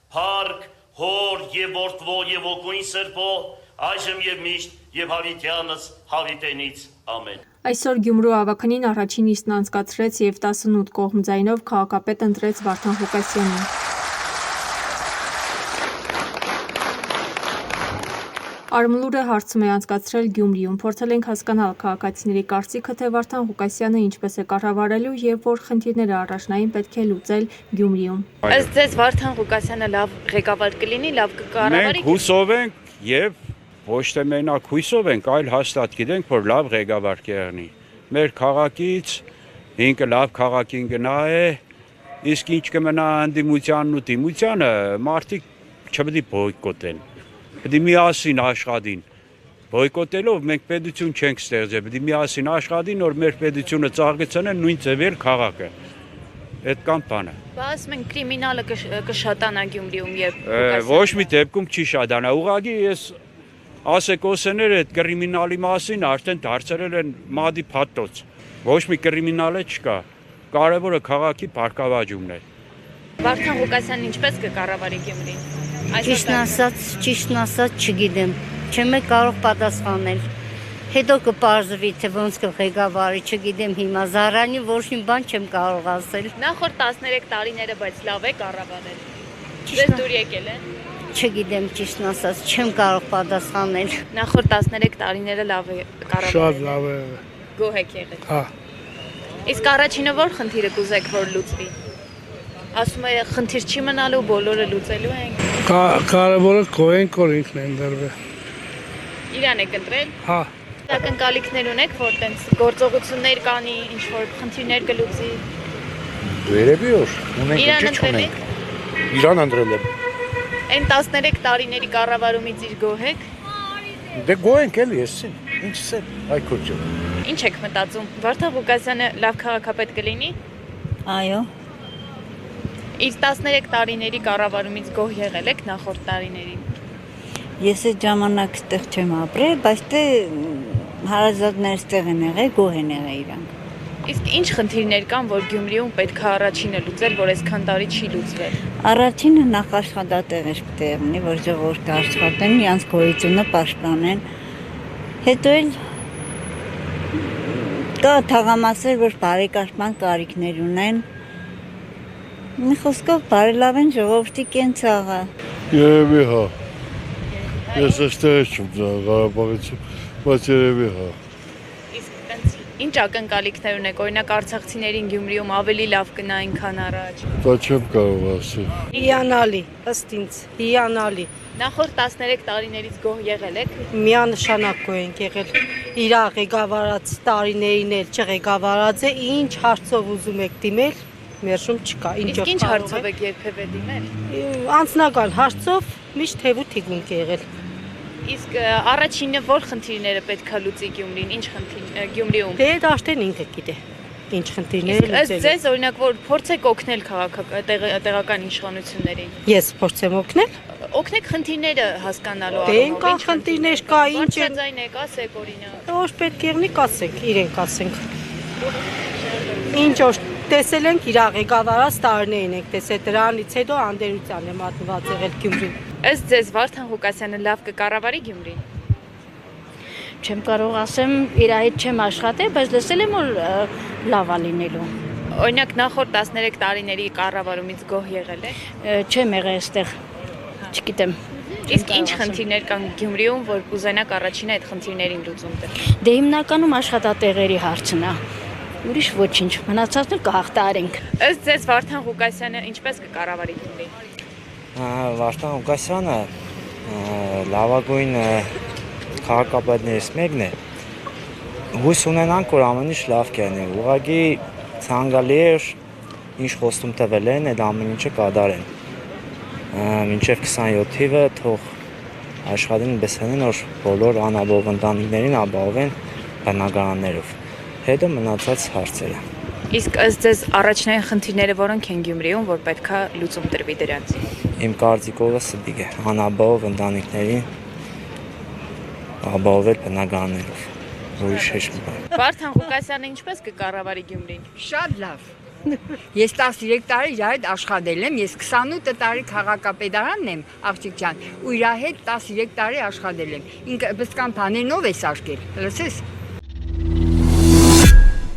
Փառք հոր եւ որդվո եւ ոգուն սրբո, այժմ եւ միշտ եւ հավիտյանս հավիտենից ամեն։ Այսօր Գյումրու ավագանին առաջին նիստն անցկացրեց եւ 18 կողմ ձայնով քաղաքապետ ընտրեց Վարդան Ղուկասյանին։ Արմլուրը հարցում է անցկացրել Գյումրիում, փորձել ենք հասկանալ քաղաքացիների կարծիքը, թե Վարդան Ղուկասյանը ինչպես է կառավարելու եւ որ խնդիրները առաջնային պետք է լուծել Գյումրիում։ Ըստ ձեզ Վարդան Ղուկասյանը լավ ղեկավար կլինի, լավ կկառավարի։ Մենք հուսով ենք եւ ոչ թե մենակ հույսով ենք, այլ հաստատ գիտենք, որ լավ ղեկավար կեղնի։ Մեր քաղաքից ինքը լավ քաղաքին գնա է, իսկ ինչ կմնա անդիմությանն ու դիմությանը, մարդիկ չպետք է բոյկոտեն։ Պետք է միասին աշխատին։ Բոյկոտելով մենք պետություն չենք ստեղծել, պետք է միասին աշխատին, որ մեր պետությունը ծաղկեցնեն նույն ձևեր քաղաքը։ Այդ կան բանը։ Բա ասում են կրիմինալը կշատանա Գյումրիում եւ Ոչ մի դեպքում չի շատանա։ Ուղղակի ես ասեկոսները այդ կրիմինալի մասին արդեն դարձրել են մադի փաթոց։ Ոչ մի կրիմինալ չկա։ Կարևորը քաղաքի բարգավաճումն է։ Վարդան Ղուկասյանն ինչպես կկառավարի Գյումրին։ Ճիշտն ասած չգիտեմ, չեմ կարող պատասխանել։ Հետո կպարզվի, թե ոնց կղեկավարի, չգիտեմ հիմա զարանի ոչ մի բան չեմ կարող ասել։ Նախորդ 13 տարիները բայց լավ է կառավարել։ Ձեզ դուր եկել են։ Չգիտեմ ճիշտն ասած, չեմ կարող պատասխանել։ Նախորդ 13 տարիները լավ է կառավարել։ Շատ լավ է։ Գոհ եք եղել։ Հա։ Իսկ առաջինը որ խնդիրը կուզեք որ լուծվի։ Ասում է խնդիր չի մնալու, բոլորը լուծելու են։ Կարևորը կողեն կոր ինքն են դրվել։ Իրան եք ընտրել։ Հա։ Ակնկալիքներ ունեք, որ տենց գործողություններ կանի, ինչ որ խնդիրներ կլուծի։ Վերևի որ ունենք Իրան ինչ ընտրել ունենք։ Իրան ընտրել եմ։ Այն 13 տարիների կառավարումից իր գոհ եք։ Դե գոհ ենք էլի, էսին։ Ինչս է, այ քոջը։ Ինչ եք մտածում։ Վարդան Ղուկասյանը լավ քաղաքապետ կլինի։ Այո։ Իր 13 տարիների կառավարումից գոհ եղել եք նախորդ տարիներին։ Ես այդ ժամանակ այդտեղ չեմ ապրել, բայց դե հարազատներս տեղ են եղել, գոհ են եղել իրանք։ Իսկ ինչ խնդիրներ կան, որ Գյումրիում պետք է առաջինը լուծել, որ այսքան տարի չի լուծվել։ Առաջինը նախ աշխատատեղեր պետք է եղնի, որ ժողովուրդը աշխատեն, իրանց գոյությունը պաշտպանեն։ Հետո էլ կա թաղամասեր, որ բարեկարգման կարիքներ ունեն։ Մի խոսքով բարելավեն ժողովրդի կենցաղը։ Երևի հա։ Ես այստեղ չեմ Ղարաբաղից, բայց երևի հա։ Իսկ տենց ինչ ակնկալիքներ ունեք, օրինակ արցախցիներին Գյումրիում ավելի լավ կնային, քան առաջ։ Դա չեմ կարող ասել։ Հիանալի, ըստ ինձ, հիանալի։ Նախորդ 13 տարիներից գոհ եղել եք։ Միանշանակ գոհ ենք եղել։ Իր ղեկավարած տարիներին էլ չղեկավարած է, ինչ հարցով ուզում եք դիմել, մերժում չկա։ Իսկ ինչ հարցով եք երբևէ դիմել։ Անձնական հարցով միշտ թեև ու թիգունք է եղել։ Իսկ առաջինը որ խնդիրները պետք է լուծի Գյումրին, ինչ խնդիր Գյումրիում։ Դե դա արդեն ինքը գիտե։ Ինչ խնդիրներ Իսկ ըստ ձեզ օրինակ որ փորձեք օգնել տեղական իշխանություններին։ Ես փորձեմ օգնել։ Օգնեք խնդիրները հասկանալու Դե կա խնդիրներ կա, ինչ է։ Բարձրաձայն եք, ասեք օրինակ։ Ոչ պետք եղնի կասենք, իրենք ասենք։ Ինչ որ տեսել ենք իր ղեկավարած տարիներին ենք տեսել, դրանից հետո անդերության է մատնված եղել Գյումրին։ Ըստ ձեզ Վարդան Ղուկասյանը լավ կկառավարի Գյումրին։ Չեմ կարող ասեմ, իր հետ չեմ աշխատել, բայց լսել եմ որ լավ է լինելու։ Օրինակ նախորդ 13 տարիների կառավարումից գոհ եղել եք։ Չեմ եղել այստեղ։ Չգիտեմ։ Իսկ ինչ խնդիրներ կան Գյումրիում, որ կուզենաք առաջինը այդ խնդիրներին լուծում տալ։ Դե հիմնականում աշխատատեղերի հարցն է։ Ուրիշ ոչինչ, մնացածն էլ կհաղթարենք։ Ըստ ձեզ Վարդան Ղուկասյանը ինչպես կկառավարի Գյումրին։ Վարդան Ղուկասյանը լավագույն քաղաքապետներից մեկն է։ Հույս ունենանք, որ ամեն ինչ լավ կլինի։ Ուղղակի ցանկալի է, ինչ խոստում տվել են, այդ ամեն ինչը կատարեն։ Մինչև 27 թիվը թող աշխատին բեսանին, որ բոլոր անապահով ընտանիքներին ապահովեն բնակարաններով։ Հետո մնացած հարցերը։ Իսկ ըստ ձեզ առաջնային խնդիրները որոնք են Գյումրիում, որ պետքա լուծում տրվի դրանց։ Իմ կարծիքով սդիկ է անապահով ընտանիքներին ապահովել բնակարաններով։ Ուրիշ հեչ մի բան։ Վարդան Ղուկասյանը ինչպես կկառավարի Գյումրին։ Շատ լավ։ Ես 13 տարի իր հետ աշխատել եմ, ես 28 տարի քաղաքապետարանն եմ, աղջիկ ջան, ու իր հետ 13 տարի աշխատել եմ։ Ինքը բսկան բաներնով է սարքել, լսես։